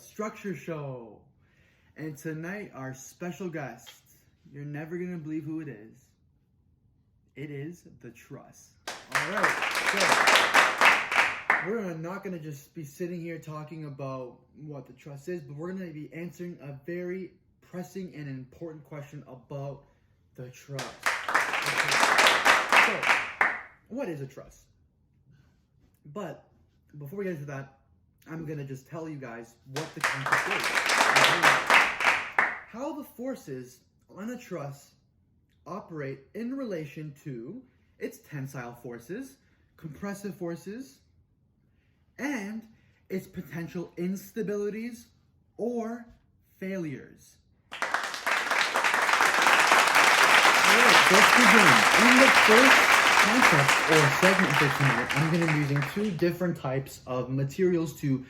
Structure Show. And tonight, our special guest, you're never going to believe who it is. It is the truss. All right, so we're not going to just be sitting here talking about what the truss is, but we're going to be answering a very pressing and important question about the truss. So, what is a truss? But before we get into that, I'm going to just tell you guys what the concept is. How the forces on a truss operate in relation to its tensile forces, compressive forces, and its potential instabilities or failures. Alright, let's begin. In the first concept or segment for tonight, I'm going to be using two different types of materials to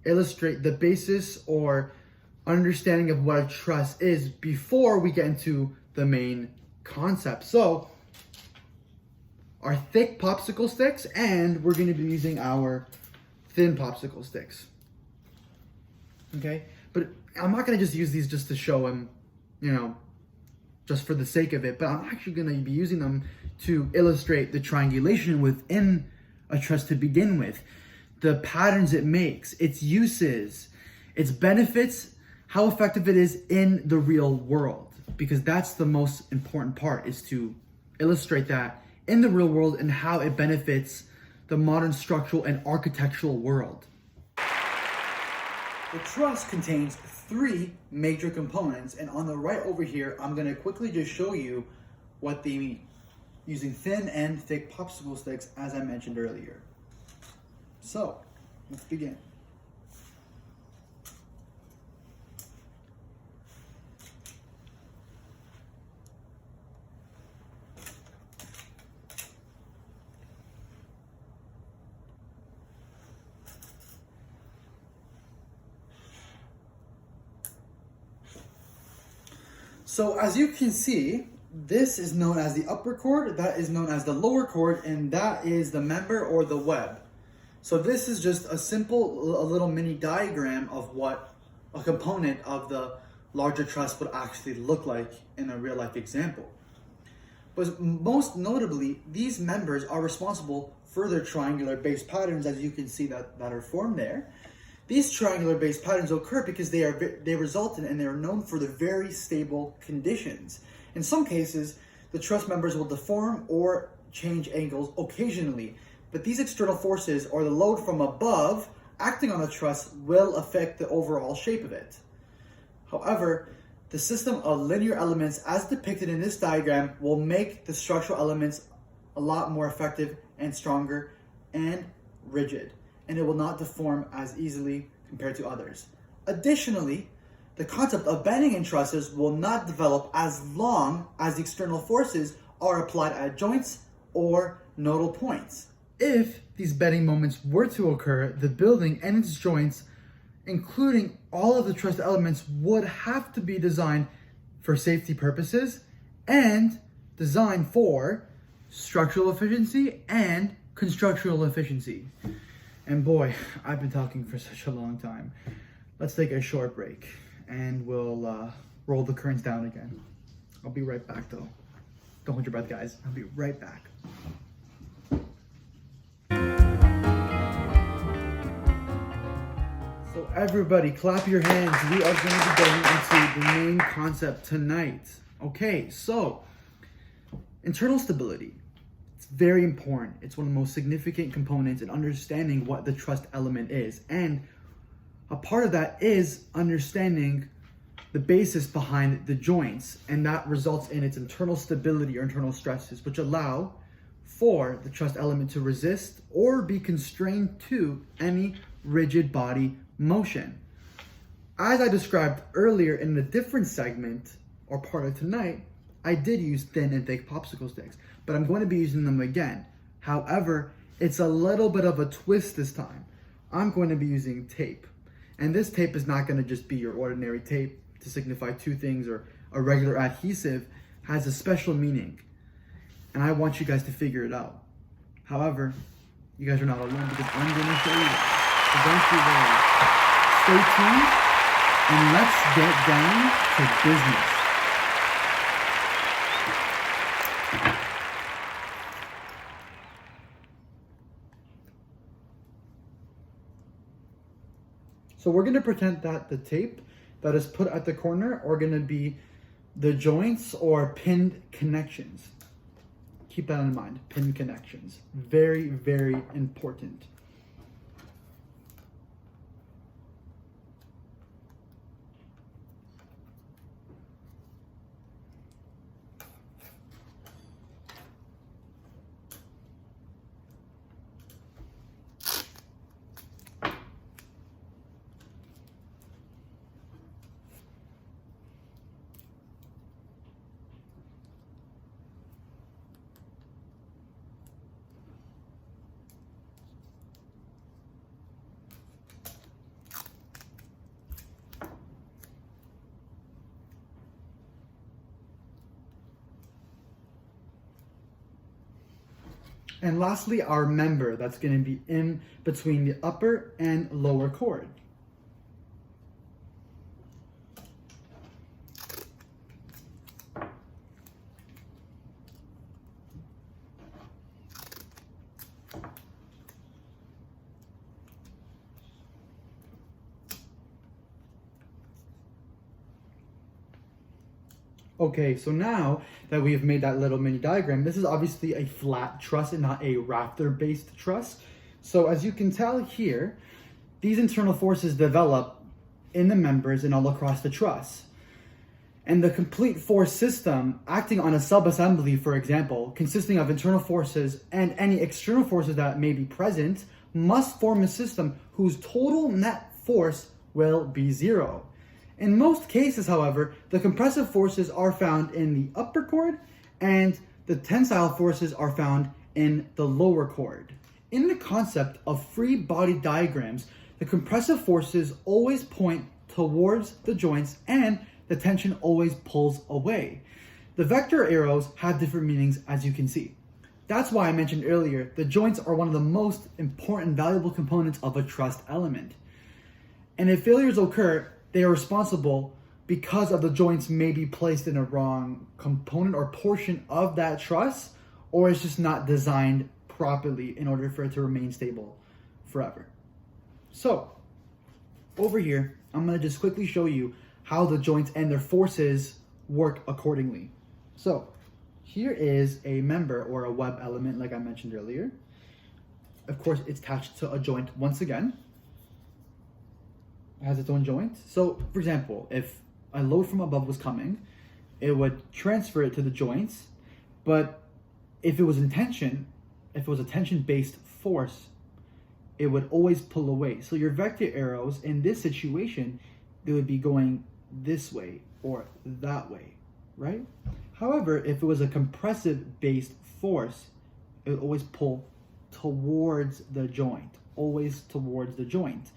illustrate the basis or understanding of what a truss is before we get into the main concept. So, our thick popsicle sticks, and we're going to be using our thin popsicle sticks. Okay? But I'm not going to just use these just to show them, just for the sake of it, but I'm actually going to be using them to illustrate the triangulation within a truss to begin with, the patterns it makes, its uses, its benefits, how effective it is in the real world, because that's the most important part, is to illustrate that in the real world and how it benefits the modern structural and architectural world. The truss contains three major components, and on the right over here, I'm going to quickly just show you what they mean, using thin and thick popsicle sticks, as I mentioned earlier. So, let's begin. So as you can see, this is known as the upper chord, that is known as the lower chord, and that is the member or the web. So this is just a little mini diagram of what a component of the larger truss would actually look like in a real life example. But most notably, these members are responsible for their triangular base patterns, as you can see that are formed there. These triangular base patterns occur because they result in and they are known for their very stable conditions. In some cases, the truss members will deform or change angles occasionally, but these external forces or the load from above acting on the truss will affect the overall shape of it. However, the system of linear elements as depicted in this diagram will make the structural elements a lot more effective and stronger and rigid, and it will not deform as easily compared to others. Additionally, the concept of bending in trusses will not develop as long as the external forces are applied at joints or nodal points. If these bending moments were to occur, the building and its joints, including all of the truss elements, would have to be designed for safety purposes and designed for structural efficiency and constructional efficiency. And boy, I've been talking for such a long time. Let's take a short break and we'll roll the curtains down again. I'll be right back though. Don't hold your breath, guys. I'll be right back. So everybody, clap your hands. We are going to be getting into the main concept tonight. Okay, so internal stability. It's very important. It's one of the most significant components in understanding what the truss element is. And a part of that is understanding the basis behind the joints, and that results in its internal stability or internal stresses, which allow for the truss element to resist or be constrained to any rigid body motion. As I described earlier in a different segment or part of tonight, I did use thin and thick popsicle sticks, but I'm going to be using them again. However, it's a little bit of a twist this time. I'm going to be using tape. And this tape is not going to just be your ordinary tape to signify two things or a regular adhesive. It has a special meaning. And I want you guys to figure it out. However, you guys are not alone because I'm going to show you. So don't be worried. Stay tuned. And let's get down to business. So we're going to pretend that the tape that is put at the corner are going to be the joints or pinned connections. Keep that in mind, pinned connections. Very, very important. And lastly, our member that's going to be in between the upper and lower cord. Okay, so now that we have made that little mini diagram, this is obviously a flat truss and not a rafter-based truss. So as you can tell here, these internal forces develop in the members and all across the truss. And the complete force system acting on a sub-assembly, for example, consisting of internal forces and any external forces that may be present, must form a system whose total net force will be zero. In most cases, however, the compressive forces are found in the upper cord and the tensile forces are found in the lower cord. In the concept of free body diagrams, the compressive forces always point towards the joints and the tension always pulls away. The vector arrows have different meanings, as you can see. That's why I mentioned earlier, the joints are one of the most important valuable components of a trussed element. And if failures occur, they are responsible because of the joints may be placed in a wrong component or portion of that truss, or it's just not designed properly in order for it to remain stable forever. So over here, I'm going to just quickly show you how the joints and their forces work accordingly. So here is a member or a web element, like I mentioned earlier. Of course, it's attached to a joint once again. Has its own joint. So for example, if a load from above was coming, it would transfer it to the joints, but if it was in tension, if it was a tension-based force, it would always pull away. So your vector arrows in this situation, they would be going this way or that way, right? However, if it was a compressive-based force, it would always pull towards the joint, always towards the joint.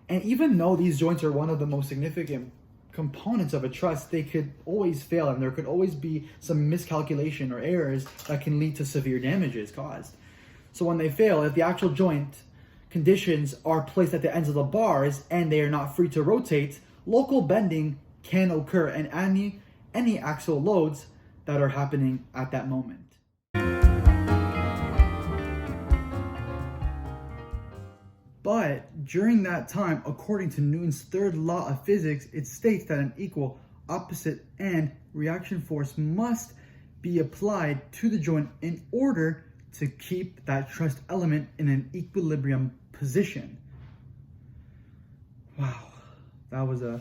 And even though these joints are one of the most significant components of a truss, they could always fail and there could always be some miscalculation or errors that can lead to severe damages caused. So when they fail, if the actual joint conditions are placed at the ends of the bars and they are not free to rotate, local bending can occur and any axial loads that are happening at that moment. But during that time, according to Newton's third law of physics, it states that an equal, opposite, and reaction force must be applied to the joint in order to keep that trussed element in an equilibrium position. Wow, that was a...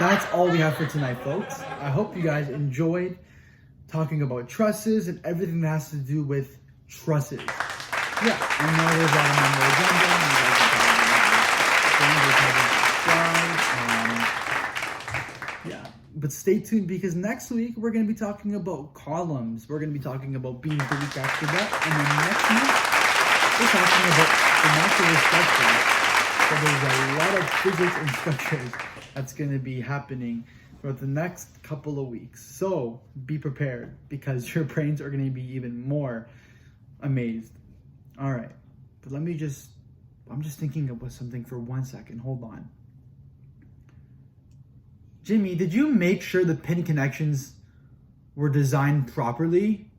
That's all we have for tonight, folks. I hope you guys enjoyed talking about trusses and everything that has to do with trusses. Yeah, I know there's a lot of member agenda. Yeah, but stay tuned because next week we're going to be talking about columns. We're going to be talking about beams the week after that. And then next week, we're talking about the natural structures. So there's a lot of physics and structures that's going to be happening for the next couple of weeks. So be prepared because your brains are going to be even more amazed. All right. But I'm just thinking of something for 1 second. Hold on. Jimmy, did you make sure the pin connections were designed properly?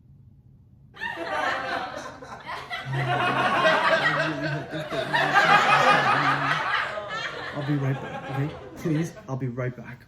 I'll be right back, okay? Please, I'll be right back.